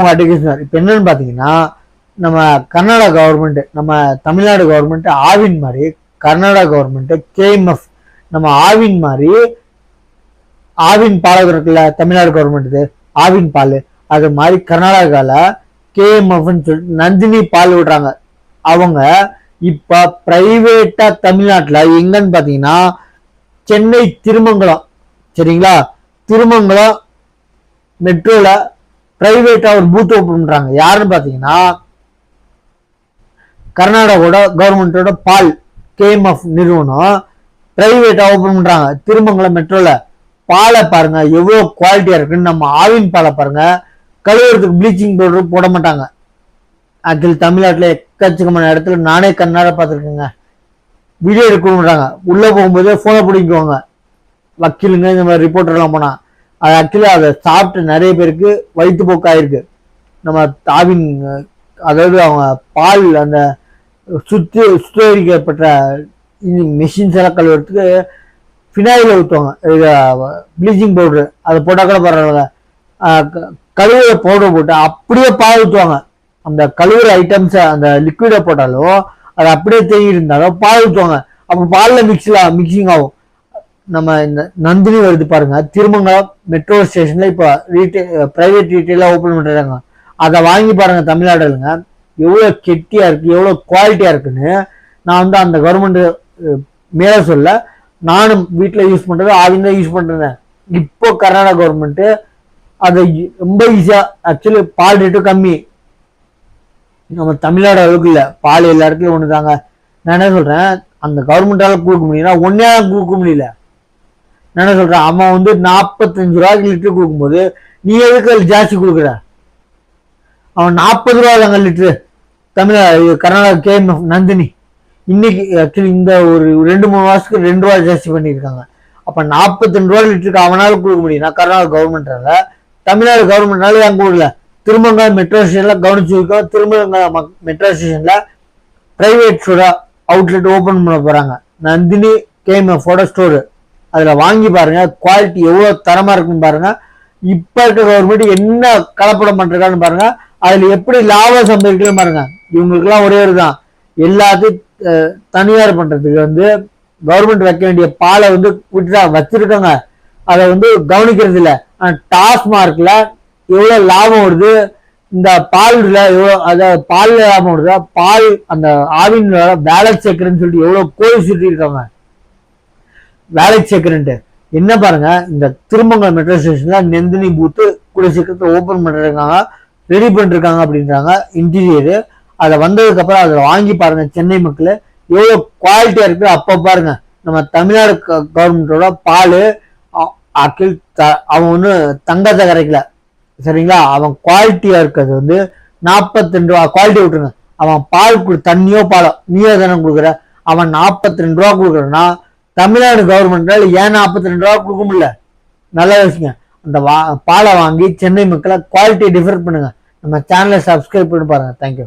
அவங்க அட்வொகேட். இப்போ என்னன்னு பார்த்தீங்கன்னா, நம்ம கர்நாடகா கவர்மெண்ட், நம்ம தமிழ்நாடு கவர்மெண்ட் ஆவின் மாதிரி, கர்நாடகா கவர்மெண்ட் கேஎம்எஃப் நம்ம ஆவின் மாதிரி, ஆவின் பால் இருக்குல்ல தமிழ்நாடு கவர்மெண்ட் ஆவின் பால், அது மாதிரி கர்நாடகாவில் கேஎம்எஃப்னு சொல்லிட்டு நந்தினி பால் விடுறாங்க. அவங்க இப்ப பிரைவேட்டா தமிழ்நாட்டில் எங்கன்னு பார்த்தீங்கன்னா சென்னை திருமங்கலம், சரிங்களா, திருமங்கலம் மெட்ரோல பிரைவேட்டா ஒரு பூத் ஓப்பன் பண்றாங்க. யாருன்னு பார்த்தீங்கன்னா கர்நாடகாவோட கவர்மெண்டோட பால் கேஎம்எஃப் நிறுவனம் பிரைவேட்டா ஓப்பன் பண்றாங்க திருமங்கலம் மெட்ரோல. பாலை பாருங்க எவ்வளவு குவாலிட்டியா இருக்குன்னு. நம்ம ஆவின் பாலை பாருங்க, கழுவுறதுக்கு ப்ளீச்சிங் பவுடர் போட மாட்டாங்க. ஆக்சுவலி தமிழ்நாட்டில் எக்கச்சக்கமான இடத்துல நானே கண்ணாட பார்த்துருக்கேங்க. வீடியோ எடுக்கணுன்றாங்க, உள்ள போகும்போதே போனை பிடிக்குவாங்க வக்கீலுங்க, இந்த மாதிரி ரிப்போர்ட்டர்லாம் போனா. அது ஆக்சுவலி அதை சாப்பிட்டு நிறைய பேருக்கு வயிற்று போக்காயிருக்கு. நம்ம ஆவின், அதாவது அவங்க பால் அந்த சுத்திகரிக்கப்பட்ட மெஷின்ஸ் எல்லாம் கழுவுறதுக்கு ஃபினாயில் ஊற்றுவாங்க, ப்ளீச்சிங் பவுடரு, அதை போட்டால் கூட பரவாயில்ல. கழுவுற பவுடர் போட்டு அப்படியே பால் ஊற்றுவாங்க. அந்த கழுவுற ஐட்டம்ஸை அந்த லிக்விடை போட்டாலும் அது அப்படியே தேங்கி இருந்தாலும் பால் ஊற்றுவாங்க. அப்போ பாலில் மிக்சிங் ஆகும். நம்ம இந்த நந்தினி வருது பாருங்க, திருமங்கலம் மெட்ரோ ஸ்டேஷன்ல இப்போ பிரைவேட் ரீட்டைலாக ஓப்பன் பண்ணுறாங்க. அதை வாங்கி பாருங்க தமிழ்நாடுங்க, எவ்வளோ கெட்டியா இருக்கு, எவ்வளோ குவாலிட்டியா இருக்குன்னு. நான் வந்து அந்த கவர்மெண்ட் மேல சொல்ல, நானும் வீட்டில் யூஸ் பண்றது ஆவின் தான் யூஸ் பண்றேன். இப்போ கர்நாடகா கவர்மெண்ட் அது ரொம்ப ஈஸியா, ஆக்சுவலி பால் ரேட்டும் கம்மி, நம்ம தமிழ்நாடு அளவுக்கு இல்லை, பால் எல்லா இடத்துலயும் ஒண்ணுதாங்க. நான் என்ன சொல்றேன், அந்த கவர்மெண்டால கொடுக்க முடியும்னா ஒன்னே கொடுக்க முடியல. நான் என்ன சொல்றேன், அவன் வந்து 45 ரூபாய்க்கு லிட்டர் கொடுக்கும்போது நீ எதுக்கு ஜாஸ்தி கொடுக்குற? அவன் 40 ரூபா தாங்க லிட்டரு தமிழ்நாடு கர்நாடகா கேஎம்எஃப் நந்தினி. இன்னைக்கு ஆக்சுவலி இந்த ஒரு 2-3 மாசத்துக்கு 2 ரூபா ஜாஸ்தி பண்ணியிருக்காங்க. அப்ப 42 ரூபா லிட்டருக்கு அவனால கொடுக்க முடியும். நான் கர்நாடகா கவர்மெண்ட்னால, தமிழ்நாடு கவர்மெண்ட்னால ஏன் கொடுக்கல? திருமங்கலம் மெட்ரோ ஸ்டேஷன்ல கவனிச்சிருக்கோம், திருமங்கலம் மெட்ரோ ஸ்டேஷன்ல பிரைவேட் அவுட்லெட் ஓபன் பண்ண போறாங்க, நந்தினி கேஎம்எஃப் ஸ்டோரு. அதுல வாங்கி பாருங்க, குவாலிட்டி எவ்வளவு தரமா இருக்குன்னு பாருங்க. இப்ப இருக்க கவர்மெண்ட் என்ன கலப்படம் பண்றான்னு பாருங்க, அதுல எப்படி லாபம் சம்பாதிக்கணும் பாருங்க. இவங்களுக்கு எல்லாம் ஒரே ஒரு தான், எல்லாத்தையும் தனியார் பண்றதுக்கு வந்து கவர்மெண்ட் வைக்க வேண்டிய பாலை வந்து வச்சிருக்காங்க, அதை வந்து கவனிக்கிறது இல்லை. டாஸ்மார்க்ல எவ்வளவு லாபம் வருது, இந்த பால்ல எவ்வளவு, அதாவது பால்ல லாபம் வருதா, பால் அந்த ஆவின் வேலை சேர்க்கிறேன்னு சொல்லிட்டு எவ்வளவு கோழி சுட்டி இருக்காங்க வேலை சேர்க்கிறேன்ட்டு. என்ன பாருங்க, இந்த திருமங்கலம் மெட்ரோ ஸ்டேஷன்ல நந்தினி பூத்து கூட சீக்கிரத்தை ஓபன் பண்ணிருக்காங்க, ரெடி பண்ணிருக்காங்க அப்படின்றாங்க இன்டீரியரு. அதை வந்ததுக்கு அப்புறம் அதை வாங்கி பாருங்க சென்னை மக்கள், எவ்வளவு குவாலிட்டியா இருக்கு. அப்ப பாருங்க நம்ம தமிழ்நாடு கவர்மெண்டோட பால் அவன் ஒண்ணு தங்கத்தை கரைக்கல, சரிங்களா. அவன் குவாலிட்டியா இருக்கிறது வந்து 42 ரூபா குவாலிட்டி விட்டுருங்க. அவன் பால் தண்ணியோ பாலோ நீயோ தானே கொடுக்குற, அவன் 42 ரூபா கொடுக்குறான்னா தமிழ்நாடு கவர்மெண்டால ஏன் 42 ரூபா கொடுக்க முடியல? நல்லா யோசிங்க. அந்த பாலை வாங்கி சென்னை மக்களை குவாலிட்டியை டிஃபர் பண்ணுங்க. நம்ம சேனலை சப்ஸ்கிரைப் பண்ணி பாருங்க. தேங்க்யூ.